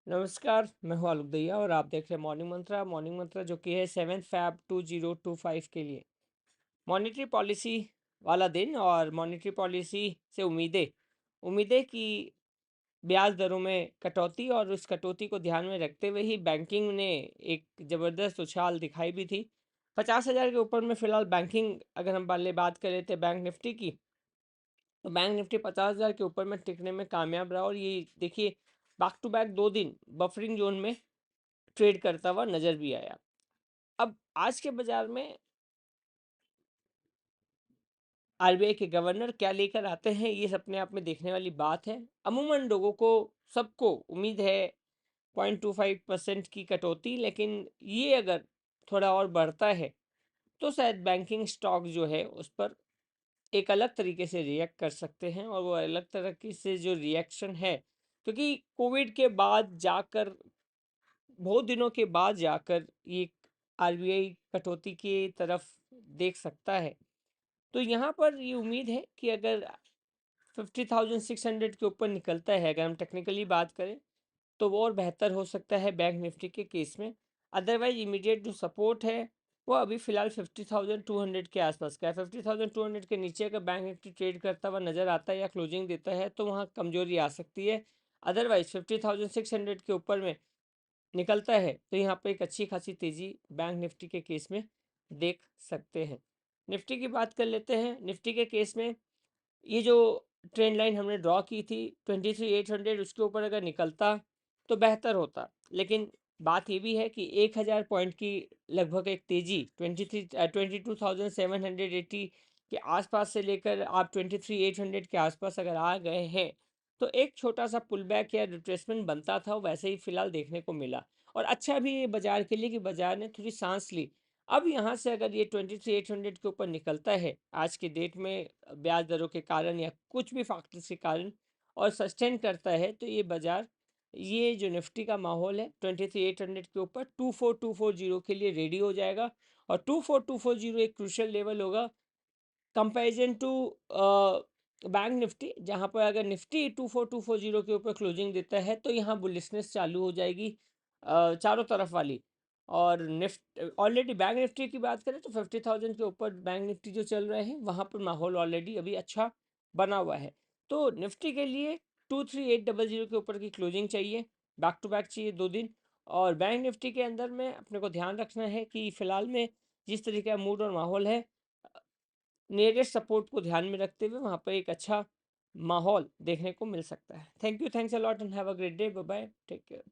नमस्कार, मैं हूँ आलोक दहिया और आप देख रहे हैं मॉर्निंग मंत्रा जो कि है 7 फ़ैब 2025 के लिए। मॉनेटरी पॉलिसी वाला दिन और मॉनेटरी पॉलिसी से उम्मीदें उम्मीदें कि ब्याज दरों में कटौती और उस कटौती को ध्यान में रखते हुए ही बैंकिंग ने एक ज़बरदस्त उछाल दिखाई भी थी। 50,000 के ऊपर में फ़िलहाल बैंकिंग अगर हम पहले बात करें थे बैंक निफ्टी की, तो बैंक निफ्टी 50,000 के ऊपर में टिकने में कामयाब रहा और ये देखिए बैक टू बैक 2 दिन बफरिंग ज़ोन में ट्रेड करता हुआ नज़र भी आया। अब आज के बाज़ार में आरबीआई के गवर्नर क्या लेकर आते हैं, ये अपने आप में देखने वाली बात है। अमूमन लोगों को सबको उम्मीद है 0.25% की कटौती, लेकिन ये अगर थोड़ा और बढ़ता है तो शायद बैंकिंग स्टॉक जो है उस पर एक अलग तरीके से रिएक्ट कर सकते हैं और वो अलग तरीके से जो रिएक्शन है, क्योंकि कोविड के बाद जाकर बहुत दिनों के बाद जाकर ये आरबीआई कटौती की तरफ देख सकता है। तो यहाँ पर ये उम्मीद है कि अगर 50,600 के ऊपर निकलता है, अगर हम टेक्निकली बात करें, तो वो और बेहतर हो सकता है बैंक निफ्टी के केस में। अदरवाइज इमीडिएट जो सपोर्ट है वो अभी फिलहाल 50,200 के आसपास का है। 50,200 के नीचे अगर बैंक निफ्टी ट्रेड करता हुआ नजर आता है या क्लोजिंग देता है तो वहाँ कमजोरी आ सकती है। अदरवाइज 50,600 के ऊपर में निकलता है तो यहाँ पर एक अच्छी खासी तेज़ी बैंक निफ्टी के केस में देख सकते हैं। निफ्टी की बात कर लेते हैं। निफ्टी के केस में ये जो ट्रेंड लाइन हमने ड्रॉ की थी 23,800, उसके ऊपर अगर निकलता तो बेहतर होता, लेकिन बात ये भी है कि 1,000 पॉइंट की लगभग एक तेज़ी 22,780 के आसपास से लेकर आप 23,800 के आसपास अगर आ गए हैं तो एक छोटा सा पुल बैक या रिट्रेसमेंट बनता था, वैसे ही फिलहाल देखने को मिला। और अच्छा भी ये बाजार के लिए कि बाजार ने थोड़ी सांस ली। अब यहाँ से अगर ये 23,800 के ऊपर निकलता है आज के डेट में ब्याज दरों के कारण या कुछ भी फैक्टर्स के कारण और सस्टेन करता है, तो ये बाजार, ये जो निफ्टी का माहौल है 23,800 के ऊपर 24,240 के लिए रेडी हो जाएगा। और 24,240 एक क्रूशियल लेवल होगा कंपैरिजन टू बैंक निफ्टी, जहां पर अगर निफ्टी 24,240 के ऊपर क्लोजिंग देता है तो यहाँ बुलिशनेस चालू हो जाएगी चारों तरफ वाली। और निफ्ट ऑलरेडी बैंक निफ्टी की बात करें तो 50,000 के ऊपर बैंक निफ्टी जो चल रहे हैं वहाँ पर माहौल ऑलरेडी अभी अच्छा बना हुआ है। तो निफ्टी के लिए 23,800 के ऊपर की क्लोजिंग चाहिए, बैक टू बैक चाहिए 2 दिन। और बैंक निफ्टी के अंदर में अपने को ध्यान रखना है कि फिलहाल में जिस तरीके का मूड और माहौल है, नियरेस्ट सपोर्ट को ध्यान में रखते हुए वहाँ पर एक अच्छा माहौल देखने को मिल सकता है। Thank you, thanks a lot and have a great day, bye bye, take care.